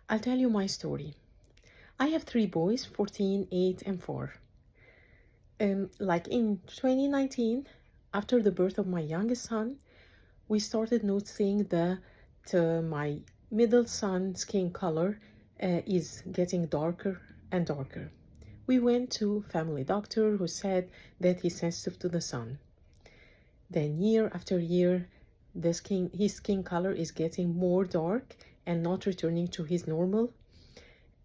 I'll tell you my story. I have three boys, 14, 8, and 4. Like in 2019, after the birth of my youngest son, we started noticing that my middle son's skin color is getting darker and darker. We went to family doctor who said that he's sensitive to the sun. Then year after year, his skin color is getting more dark and not returning to his normal.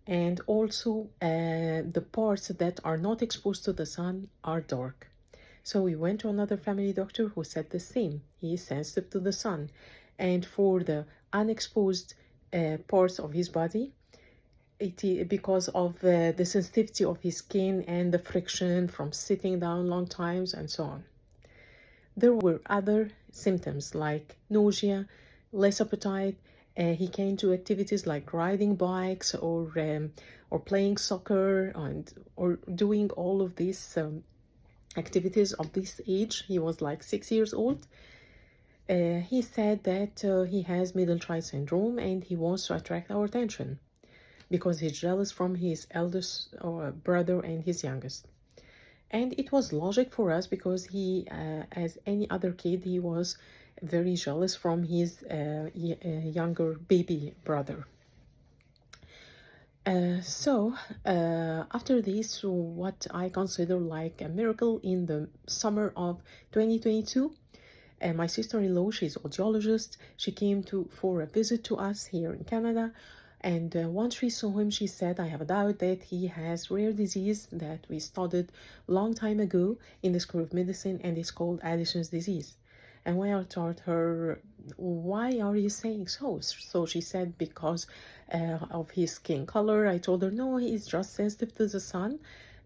And also the parts that are not exposed to the sun are dark. So we went to another family doctor who said the same. He is sensitive to the sun. And for the unexposed parts of his body, because of the sensitivity of his skin and the friction from sitting down long times and so on. There were other symptoms like nausea, less appetite. He came to activities like riding bikes or playing soccer or doing all of these activities of this age. He was like 6 years old. He said that he has middle child syndrome and he wants to attract our attention because he's jealous from his eldest brother and his youngest. And it was logic for us because he, as any other kid, he was very jealous from his younger baby brother. After this, what I consider like a miracle in the summer of 2022, my sister-in-law, she's audiologist, she came for a visit to us here in Canada. And once she saw him, she said, I have a doubt that he has rare disease that we studied long time ago in the School of Medicine, and it's called Addison's disease. And when I told her, why are you saying so? So she said, because of his skin color. I told her, no, he's just sensitive to the sun.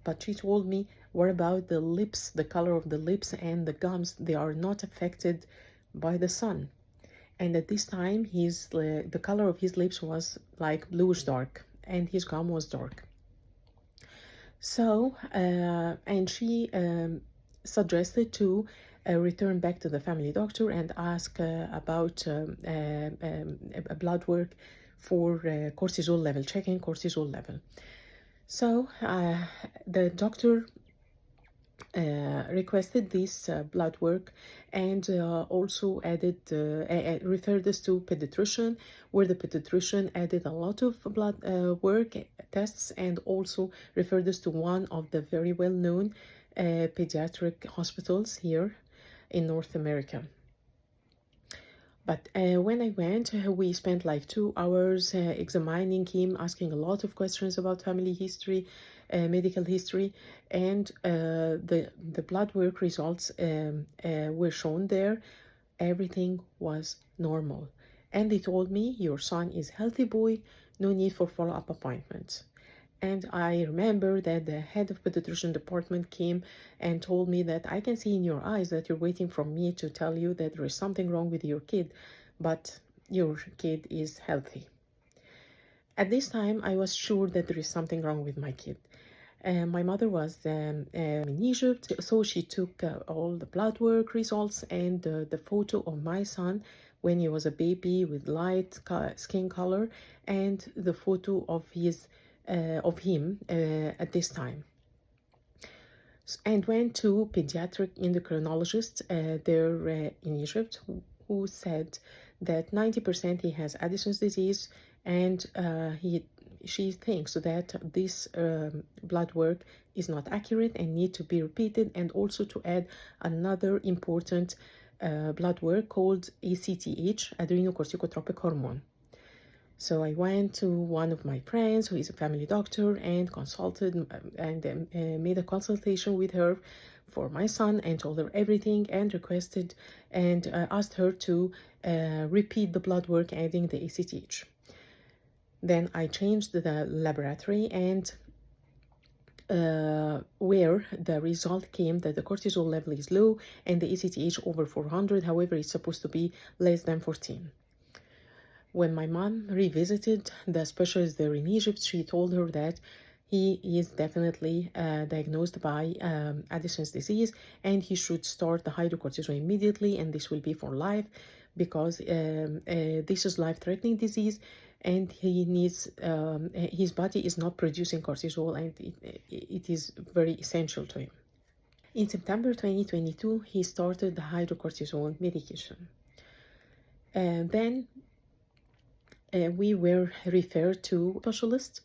But she told me, what about the lips, the color of the lips and the gums? They are not affected by the sun. And at this time, the color of his lips was like bluish dark, and his gum was dark. So, and she suggested to return back to the family doctor and ask about a blood work for cortisol level, checking cortisol level. So the doctor requested this blood work and also referred us to pediatrician, where the pediatrician added a lot of blood work tests and also referred us to one of the very well-known pediatric hospitals here in North America. But when I went, we spent like 2 hours examining him, asking a lot of questions about family history, medical history, and the blood work results were shown there. Everything was normal. And they told me, your son is healthy boy, no need for follow-up appointments. And I remember that the head of pediatrician department came and told me that I can see in your eyes that you're waiting for me to tell you that there is something wrong with your kid, but your kid is healthy. At this time, I was sure that there is something wrong with my kid. My mother was in Egypt, so she took all the blood work results and the photo of my son when he was a baby with light skin color and the photo of him at this time, and went to pediatric endocrinologist there in Egypt, who said that 90% he has Addison's disease, and she thinks that this blood work is not accurate and need to be repeated, and also to add another important blood work called ACTH, adrenocorticotropic hormone. So I went to one of my friends who is a family doctor and consulted and made a consultation with her for my son and told her everything and requested and asked her to repeat the blood work adding the ACTH. Then I changed the laboratory and where the result came that the cortisol level is low and the ACTH over 400, however, it's supposed to be less than 14. When my mom revisited the specialist there in Egypt, she told her that he is definitely diagnosed by Addison's disease and he should start the hydrocortisone immediately, and this will be for life because this is life-threatening disease and he needs his body is not producing cortisol, and it is very essential to him. In September 2022, he started the hydrocortisone medication. And then we were referred to specialists.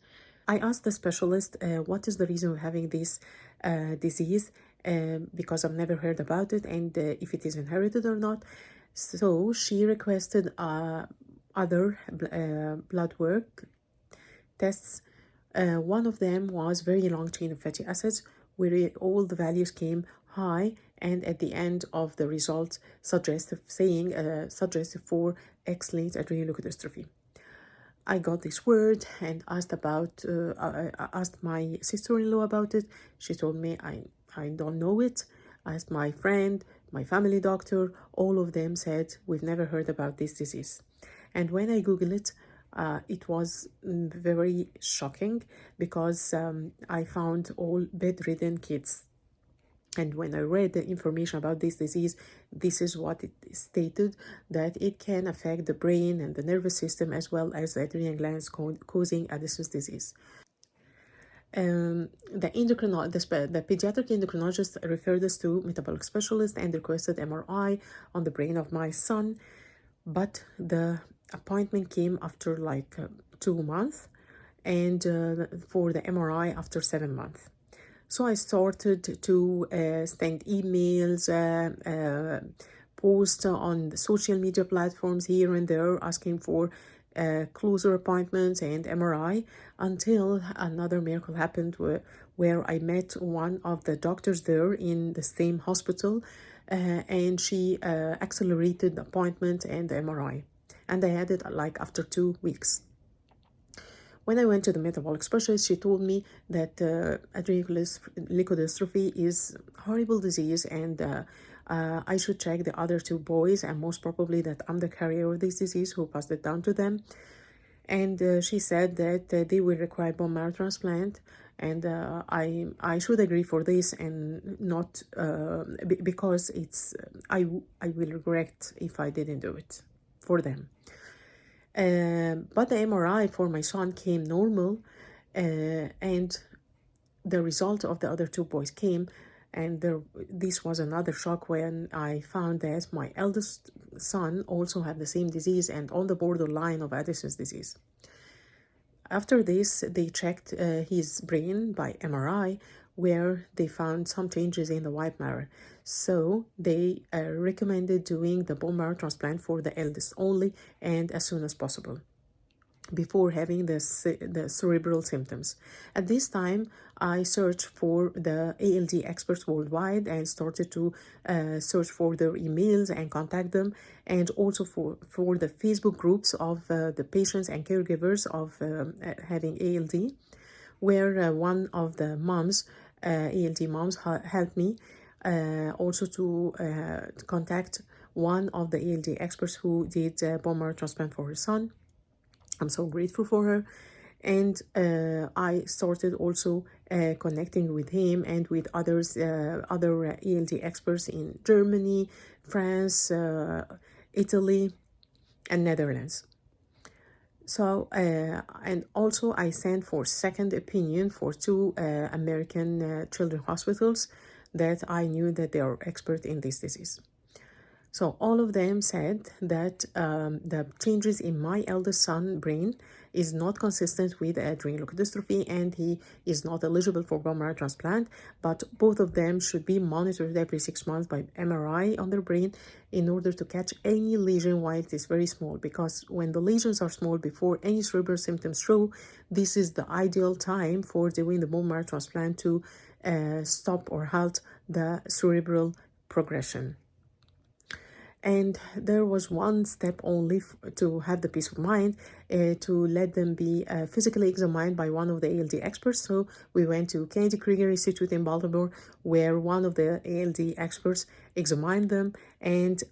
I asked the specialist, what is the reason of having this disease, because I've never heard about it, and if it is inherited or not. So she requested other blood work tests. One of them was very long chain of fatty acids, where all the values came high, and at the end of the results suggestive for X-linked adrenoleukodystrophy. I got this word and asked my sister-in-law about it. She told me I don't know it. I asked my friend, my family doctor. All of them said we've never heard about this disease. And when I Googled it, it was very shocking, because I found all bedridden kids. And when I read the information about this disease, this is what it stated, that it can affect the brain and the nervous system as well as the adrenal glands, causing Addison's disease. The pediatric endocrinologist referred us to metabolic specialist and requested MRI on the brain of my son, but the appointment came after like 2 months, and for the MRI after 7 months. So I started to send emails, post on the social media platforms here and there, asking for closer appointments and MRI, until another miracle happened where I met one of the doctors there in the same hospital, and she accelerated the appointment and the MRI, and I had it like after 2 weeks. When I went to the metabolic specialist, she told me that adrenoleukodystrophy is a horrible disease, and I should check the other 2 boys, and most probably that I'm the carrier of this disease who passed it down to them. And she said that they will require bone marrow transplant, and I should agree for this, and not because it's I will regret if I didn't do it for them. But the MRI for my son came normal, and the result of the other 2 boys came, and this was another shock when I found that my eldest son also had the same disease and on the borderline of Addison's disease. After this, they checked his brain by MRI, where they found some changes in the white matter. So they recommended doing the bone marrow transplant for the eldest only, and as soon as possible, before having the cerebral symptoms. At this time, I searched for the ALD experts worldwide and started to search for their emails and contact them, and also for the Facebook groups of the patients and caregivers of having ALD, where one of the moms, ALD moms, helped me also to contact one of the ALD experts who did bone marrow transplant for her son. I'm so grateful for her. And I started also connecting with him and with other ALD experts in Germany, France, Italy, and Netherlands. So, and also I sent for second opinion for 2 American children's hospitals that I knew that they are expert in this disease. So all of them said that the changes in my eldest son's brain is not consistent with adrenoleukodystrophy, and he is not eligible for bone marrow transplant, but both of them should be monitored every 6 months by MRI on their brain in order to catch any lesion while it is very small, because when the lesions are small before any cerebral symptoms show, this is the ideal time for doing the bone marrow transplant to stop or halt the cerebral progression. And there was one step only to have the peace of mind, to let them be physically examined by one of the ALD experts. So we went to Kennedy Krieger Institute in Baltimore, where one of the ALD experts examined them, and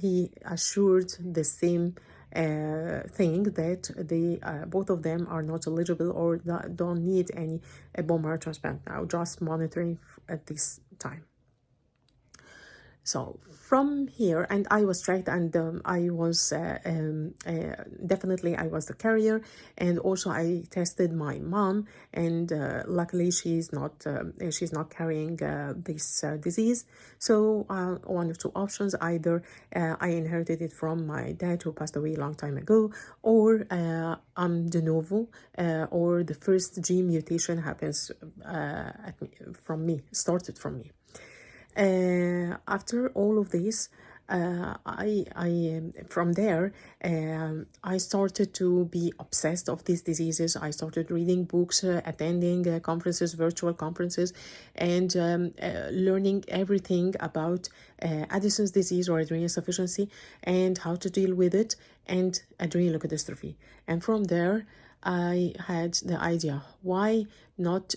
he assured the same thing, that they both of them are not eligible or don't need any bone marrow transplant now, just monitoring at this time. So from here, and I was tracked, and I was definitely I was the carrier, and also I tested my mom, and luckily she's not carrying this disease. So one of two options: either I inherited it from my dad who passed away a long time ago, or I'm de novo, or the first gene mutation happens started from me. After all of this, from there, I started to be obsessed of these diseases. I started reading books, attending conferences, virtual conferences, and learning everything about Addison's disease or adrenal insufficiency and how to deal with it, and adrenoleukodystrophy. And from there, I had the idea, why not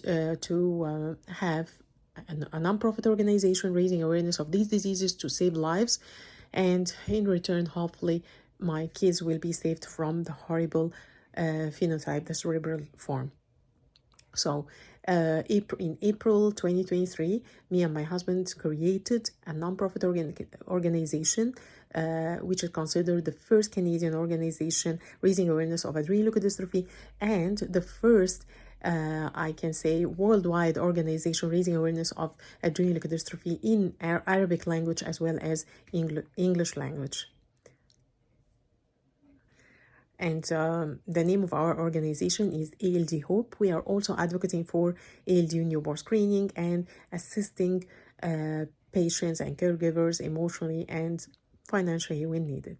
to have a non-profit organization raising awareness of these diseases to save lives, and in return, hopefully, my kids will be saved from the horrible phenotype, the cerebral form. So in April 2023, me and my husband created a non-profit organization, which is considered the first Canadian organization raising awareness of adrenoleukodystrophy, and the first I can say worldwide organization raising awareness of adrenoleukodystrophy in Arabic language as well as English language. And the name of our organization is ALD Hope. We are also advocating for ALD newborn screening and assisting patients and caregivers emotionally and financially when needed.